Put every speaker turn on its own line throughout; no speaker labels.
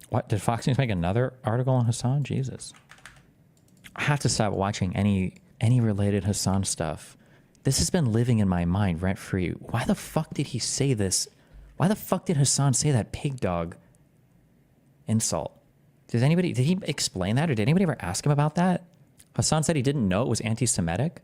What, did Fox News make another article on Hasan? Jesus. I have to stop watching any related Hasan stuff. This has been living in my mind rent-free. Why the fuck did he say this? Why the fuck did Hasan say that pig dog insult? Did he explain that, or did anybody ever ask him about that? Hasan said he didn't know it was anti-Semitic.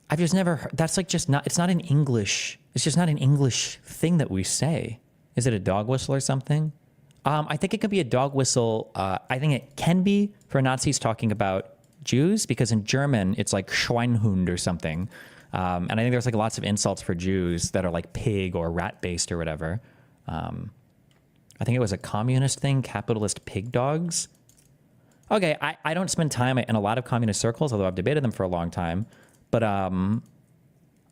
I've just never heard, that's like just not, it's not an English, it's just not an English thing that we say. Is it a dog whistle or something? I think it could be a dog whistle. I think it can be for Nazis talking about Jews, because in German, it's like Schweinhund or something. And I think there's like lots of insults for Jews that are like pig or rat-based or whatever. I think it was a communist thing, capitalist pig dogs. Okay, I don't spend time in a lot of communist circles, although I've debated them for a long time. But I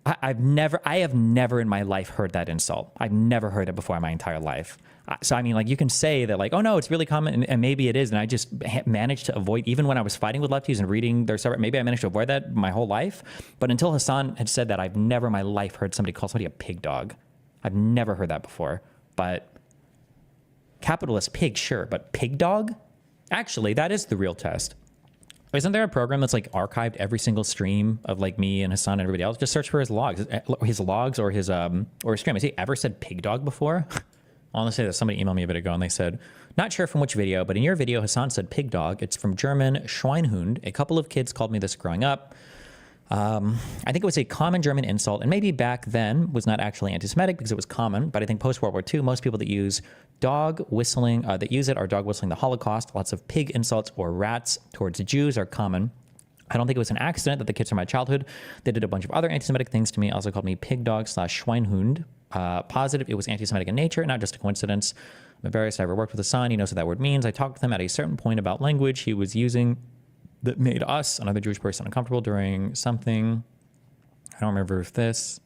have never in my life heard that insult. I've never heard it before in my entire life. So, I mean, like, you can say that, like, oh, no, it's really common, and maybe it is, and I just managed to avoid, even when I was fighting with lefties and reading their stuff, maybe I managed to avoid that my whole life. But until Hasan had said that, I've never in my life heard somebody call somebody a pig dog. I've never heard that before. But capitalist pig, sure, but pig dog? Actually, that is the real test. Isn't there a program that's like archived every single stream of like me and Hasan and everybody else? Just search for his logs or his stream. Has he ever said pig dog before? I want to say that somebody emailed me a bit ago and they said, not sure from which video, but in your video, Hasan said pig dog. It's from German Schweinhund. A couple of kids called me this growing up. I think it was a common German insult, and maybe back then was not actually anti-Semitic because it was common, but I think post-World War II, most people that use dog whistling, that use it are dog whistling the Holocaust. Lots of pig insults or rats towards Jews are common. I don't think it was an accident that the kids from my childhood, they did a bunch of other anti-Semitic things to me, also called me pig dog / Schweinhund. Positive it was anti-Semitic in nature, not just a coincidence. I'm embarrassed I ever worked with Hasan. He knows what that word means. I talked with him at a certain point about language he was using that made us, another Jewish person, uncomfortable during something. I don't remember if this.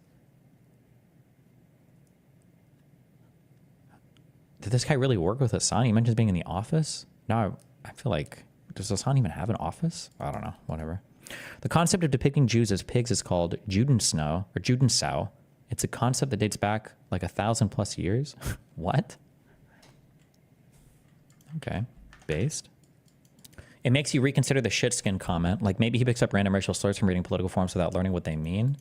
Did this guy really work with Hasan? He mentions being in the office. Now I feel like, does Hasan even have an office? I don't know, whatever. The concept of depicting Jews as pigs is called Judensau or Judensau. It's a concept that dates back like 1,000+ years. What? Okay, based. It makes you reconsider the shit-skin comment. Like maybe he picks up random racial slurs from reading political forums without learning what they mean.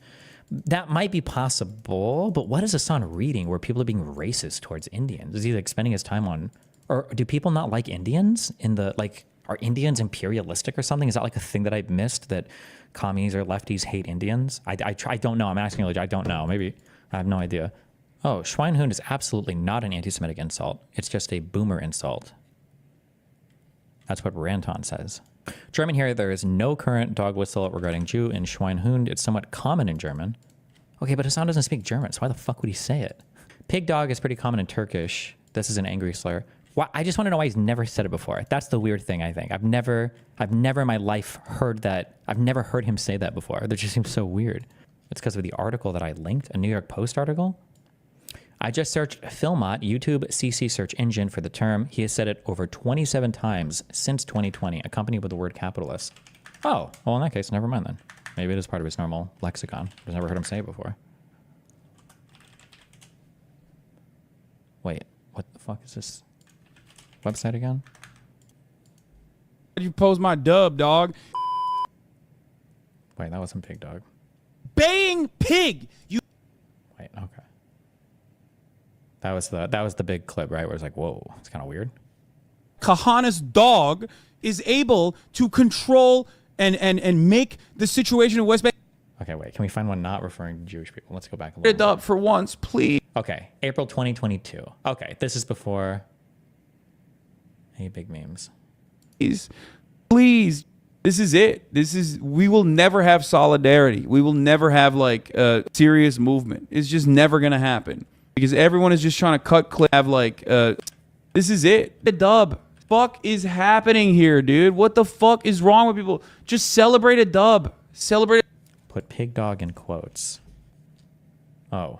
That might be possible, but what is Hasan reading where people are being racist towards Indians? Is he like spending his time on, or do people not like Indians in the, like, are Indians imperialistic or something? Is that like a thing that I missed, that commies or lefties hate Indians? I don't know. I'm asking you, I don't know. Maybe I have no idea. Oh, Schweinhund is absolutely not an anti-Semitic insult. It's just a boomer insult. That's what Ranton says. German here, there is no current dog whistle regarding Jew in Schweinhund. It's somewhat common in German. Okay, but Hasan doesn't speak German, so why the fuck would he say it? Pig dog is pretty common in Turkish. This is an angry slur. Why, I just want to know why he's never said it before. That's the weird thing, I think. I've never in my life heard that. I've never heard him say that before. That just seems so weird. It's because of the article that I linked, a New York Post article. I just searched Filmot, YouTube CC search engine, for the term. He has said it over 27 times since 2020, accompanied with the word capitalist. Oh, well, in that case, never mind then. Maybe it is part of his normal lexicon. I've never heard him say it before. Wait, what the fuck is this website again?
You post my dub, dog.
Wait, that wasn't pig dog.
Baying pig. You.
Wait, okay. That was the big clip, right? Where it's like, whoa, it's kind of weird.
Kahanas dog is able to control and make the situation in West Bay.
Okay, wait. Can we find one not referring to Jewish people? Let's go back a little bit.
It up for once, please.
Okay, April 2022. Okay, this is before any big memes.
Please. This is it. We will never have solidarity. We will never have like a serious movement. It's just never going to happen. Because everyone is just trying to cut clip. Have like, this is it. The dub. Fuck is happening here, dude? What the fuck is wrong with people? Just celebrate a dub. Celebrate.
Put pig dog in quotes. Oh.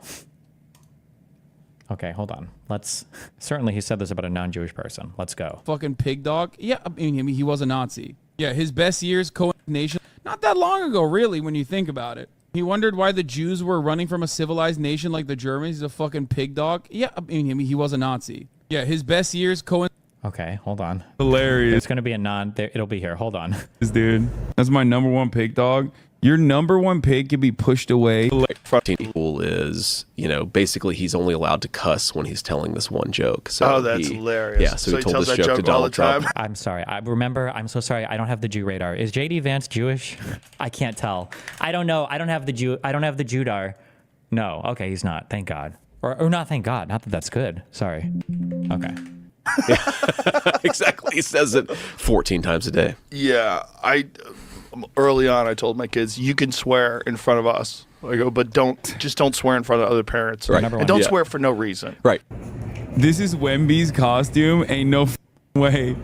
Okay, hold on. Certainly he said this about a non-Jewish person. Let's go.
Fucking pig dog. Yeah, I mean, he was a Nazi. Yeah, his best years co-nation. Not that long ago, really, when you think about it. He wondered why the Jews were running from a civilized nation like the Germans. He's a fucking pig dog. Yeah, I mean, he was a Nazi. Yeah, his best years
Okay, hold on.
Hilarious.
It's gonna be a non. It'll be here. Hold on.
Dude, that's my number one pig dog. Your number one pig can be pushed away.
Rule is, you know, basically he's only allowed to cuss when he's telling this one joke. So
that's hilarious.
Yeah, so he told
tells
this
that
joke to
joke all
Donald
the time?
Trump.
I'm sorry. I'm so sorry. I don't have the Jew radar. Is JD Vance Jewish? I can't tell. I don't know. I don't have the Judar. No. Okay, he's not. Thank God. Or not. Thank God. Not that that's good. Sorry. Okay.
Exactly. He says it 14 times a day.
Yeah, early on I told my kids, you can swear in front of us. I go, but don't swear in front of other parents.
Right.
And don't swear for no reason.
Right.
This is Wemby's costume. Ain't no way.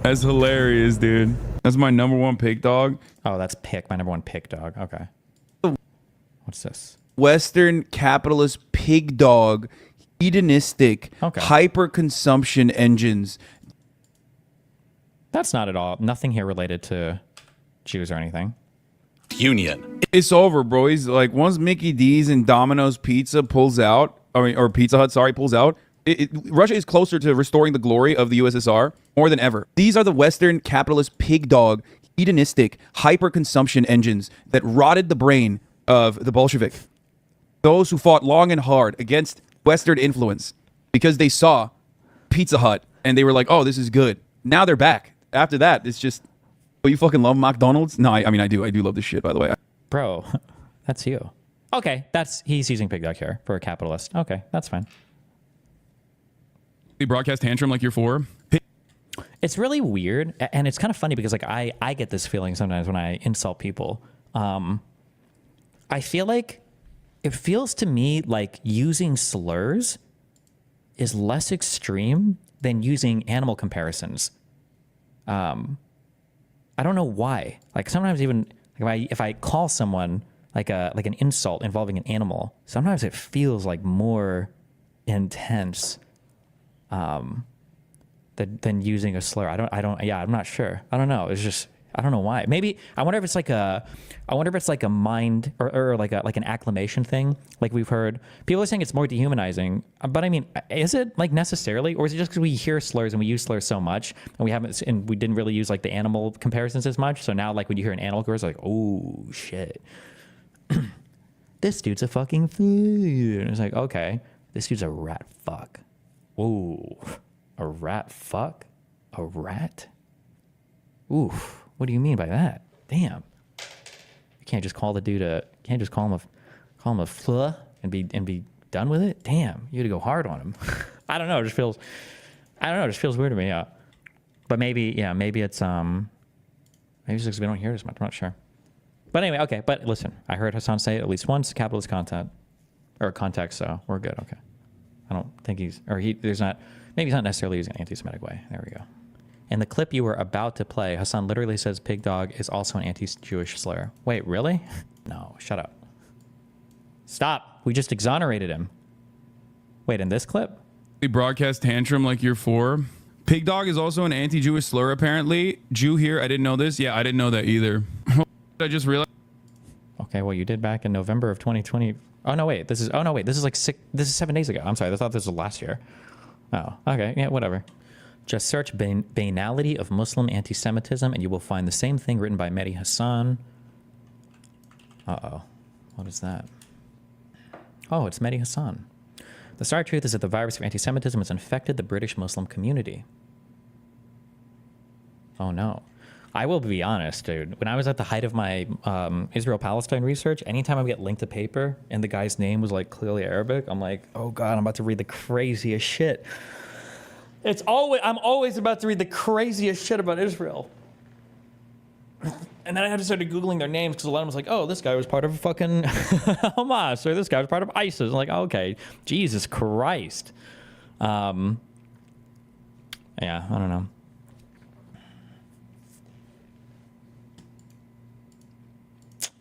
That's hilarious, dude. That's my number one pig dog.
Oh, that's Pick. My number one Pick dog. Okay. What's this?
Western capitalist pig dog, hedonistic,
Okay.
hyper consumption engines.
That's not at all. Nothing here related to Jews or anything.
Union.
It's over, bro. He's like, once Mickey D's and Domino's Pizza pulls out, or Pizza Hut, sorry, pulls out, Russia is closer to restoring the glory of the USSR more than ever. These are the Western capitalist pig dog, hedonistic, hyper consumption engines that rotted the brain of the Bolshevik. Those who fought long and hard against Western influence because they saw Pizza Hut and they were like, oh, this is good. Now they're back. After that, it's just, oh, you fucking love McDonald's? No, I mean, I do. I do love this shit, by the way.
Bro, that's you. Okay, he's using pig dog here for a capitalist. Okay, that's fine.
They broadcast tantrum like you're for.
It's really weird, and it's kind of funny because like I get this feeling sometimes when I insult people. I feel like it feels to me like using slurs is less extreme than using animal comparisons. I don't know why. Like sometimes even if I call someone like an insult involving an animal, sometimes it feels like more intense than using a slur. I'm not sure. I don't know. It's just, I don't know why. Maybe I wonder if it's like a mind or like an acclamation thing. Like we've heard people are saying it's more dehumanizing, but I mean, is it like necessarily, or is it just because we hear slurs and we use slurs so much and we didn't really use like the animal comparisons as much. So now like when you hear an animal curse, like, oh shit, this dude's a fucking food. And it's like, okay, this dude's a rat fuck. Ooh, a rat fuck? A rat? Oof. What do you mean by that? Damn. You can't just call the dude can't just call him a fluh and be done with it? Damn. You got to go hard on him. I don't know. It just feels weird to me. Yeah. But maybe it's maybe it's because we don't hear it as much. I'm not sure. But anyway, okay. But listen, I heard Hasan say it at least once, capitalist context, so we're good. Okay. I don't think maybe he's not necessarily using an anti-Semitic way. There we go. In the clip you were about to play, Hasan literally says pig dog is also an anti-Jewish slur. Wait, really? No, shut up. Stop. We just exonerated him. Wait, in this clip?
They broadcast tantrum like you're for. Pig dog is also an anti-Jewish slur, apparently. Jew here. I didn't know this. Yeah, I didn't know that either. I just realized.
Okay, well, you did back in November of 2020. Oh, no, wait. This is 7 days ago. I'm sorry. I thought this was last year. Oh, okay. Yeah, whatever. Just search banality of Muslim anti-Semitism and you will find the same thing written by Mehdi Hasan. Uh-oh. What is that? Oh, it's Mehdi Hasan. The stark truth is that the virus of anti-Semitism has infected the British Muslim community. Oh, no. I will be honest, dude. When I was at the height of my Israel-Palestine research, anytime I would get linked a paper and the guy's name was like clearly Arabic, I'm like, oh God, I'm about to read the craziest shit. I'm always about to read the craziest shit about Israel. And then I just started Googling their names because a lot of them was like, oh, this guy was part of fucking Hamas, or this guy was part of ISIS. I'm like, okay, Jesus Christ. Yeah, I don't know.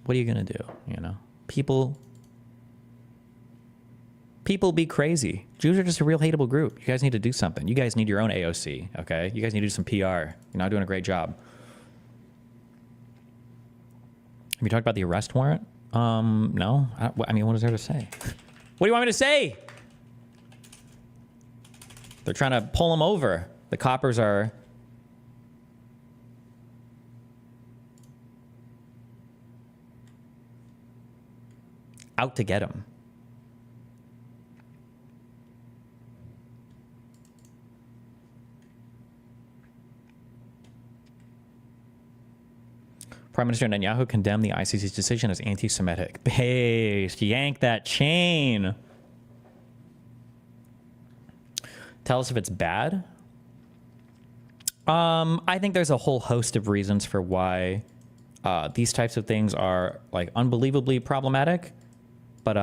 What are you going to do? You know, people be crazy. Jews are just a real hateable group. You guys need to do something. You guys need your own AOC, okay? You guys need to do some PR. You're not doing a great job. Have you talked about the arrest warrant? No. I mean, what is there to say? What do you want me to say? They're trying to pull him over. The coppers are out to get him. Prime Minister Netanyahu condemned the ICC's decision as anti-Semitic. Base, yank that chain. Tell us if it's bad. I think there's a whole host of reasons for why these types of things are like unbelievably problematic, but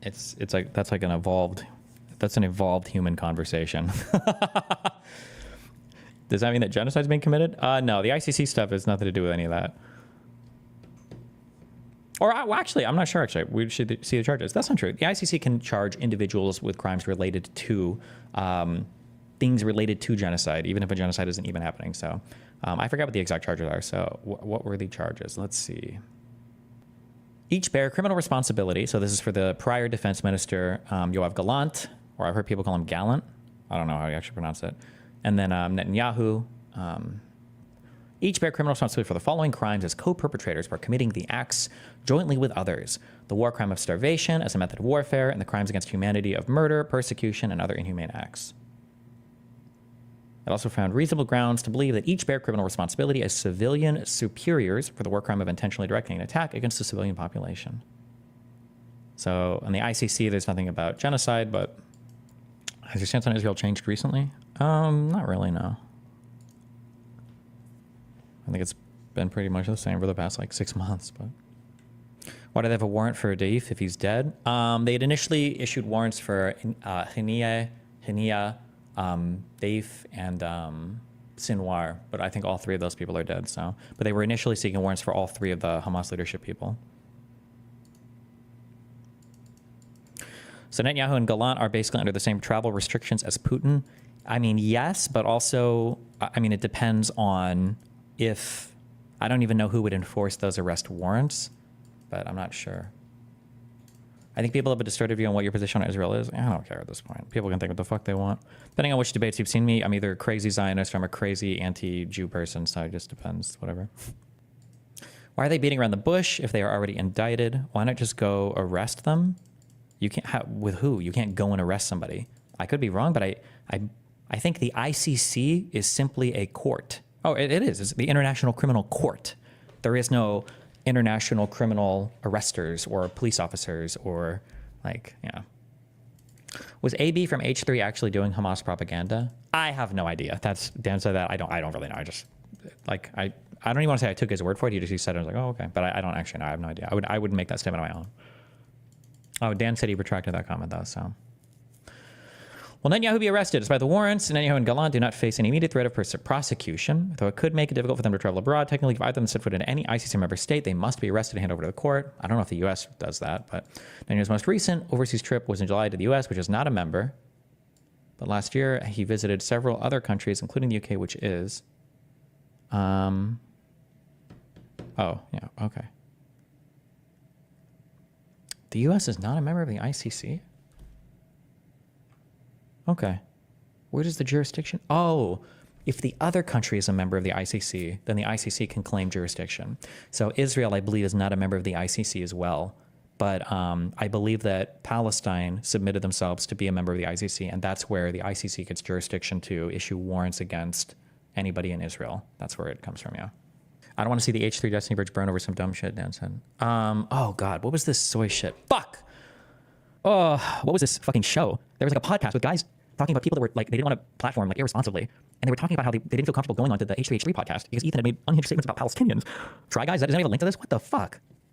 it's like that's like an evolved human conversation. Does that mean that genocide's being committed? No, the ICC stuff has nothing to do with any of that. Or well, actually, I'm not sure. Actually, we should see the charges. That's not true. The ICC can charge individuals with crimes related to things related to genocide, even if a genocide isn't even happening. So I forgot what the exact charges are. So what were the charges? Let's see. Each bear criminal responsibility. So this is for the prior defense minister, Yoav Gallant, or I've heard people call him Gallant. I don't know how you actually pronounce it. And then Netanyahu. Each bear criminal responsibility for the following crimes as co-perpetrators for committing the acts jointly with others: the war crime of starvation as a method of warfare, and the crimes against humanity of murder, persecution, and other inhumane acts. It also found reasonable grounds to believe that each bear criminal responsibility as civilian superiors for the war crime of intentionally directing an attack against the civilian population. So in the ICC, there's nothing about genocide, but has your stance on Israel changed recently? Not really, no. I think it's been pretty much the same for the past like 6 months. But why do they have a warrant for Daif if he's dead? They had initially issued warrants for Hania, Daif, and Sinwar, but I think all three of those people are dead. So, but they were initially seeking warrants for all three of the Hamas leadership people. So Netanyahu and Gallant are basically under the same travel restrictions as Putin. I mean, yes, but also, I mean, it depends on if, I don't even know who would enforce those arrest warrants, but I'm not sure. I think people have a distorted view on what your position on Israel is. I don't care at this point. People can think what the fuck they want. Depending on which debates you've seen me, I'm either a crazy Zionist or I'm a crazy anti-Jew person, so it just depends, whatever. Why are they beating around the bush if they are already indicted? Why not just go arrest them? You can't, with who? You can't go and arrest somebody. I could be wrong, but I think the ICC is simply a court. Oh, it is. It's the International Criminal Court. There is no international criminal arresters or police officers or like, yeah. Was AB from H3 actually doing Hamas propaganda? I have no idea. That's Dan said that. I don't really know. I just like I don't even want to say I took his word for it. He said it. I was like, oh, okay. But I don't actually know. I have no idea. I wouldn't make that statement on my own. Oh, Dan said he retracted that comment though. So. Will Netanyahu be arrested? Despite the warrants, Netanyahu and Gallant do not face any immediate threat of prosecution, though it could make it difficult for them to travel abroad. Technically, if either of them set foot into any ICC member state, they must be arrested and handed over to the court. I don't know if the U.S. does that, but Netanyahu's most recent overseas trip was in July to the U.S., which is not a member. But last year, he visited several other countries, including the U.K., which is... Oh, yeah, okay. The U.S. is not a member of the ICC? Okay. Where does the jurisdiction? Oh, if the other country is a member of the ICC, then the ICC can claim jurisdiction. So Israel, I believe, is not a member of the ICC as well. But I believe that Palestine submitted themselves to be a member of the ICC, and that's where the ICC gets jurisdiction to issue warrants against anybody in Israel. That's where it comes from, yeah. I don't want to see the H3 Destiny Bridge burn over some dumb shit, Dan said. Oh, God, what was this soy shit? Fuck! Oh, what was this fucking show? There was like a podcast with guys talking about people that were like, they didn't want to platform like irresponsibly. And they were talking about how they didn't feel comfortable going onto the H3H3 podcast because Ethan had made unhinged statements about Palestinians. Try Guys, that doesn't have a link to this? What the fuck?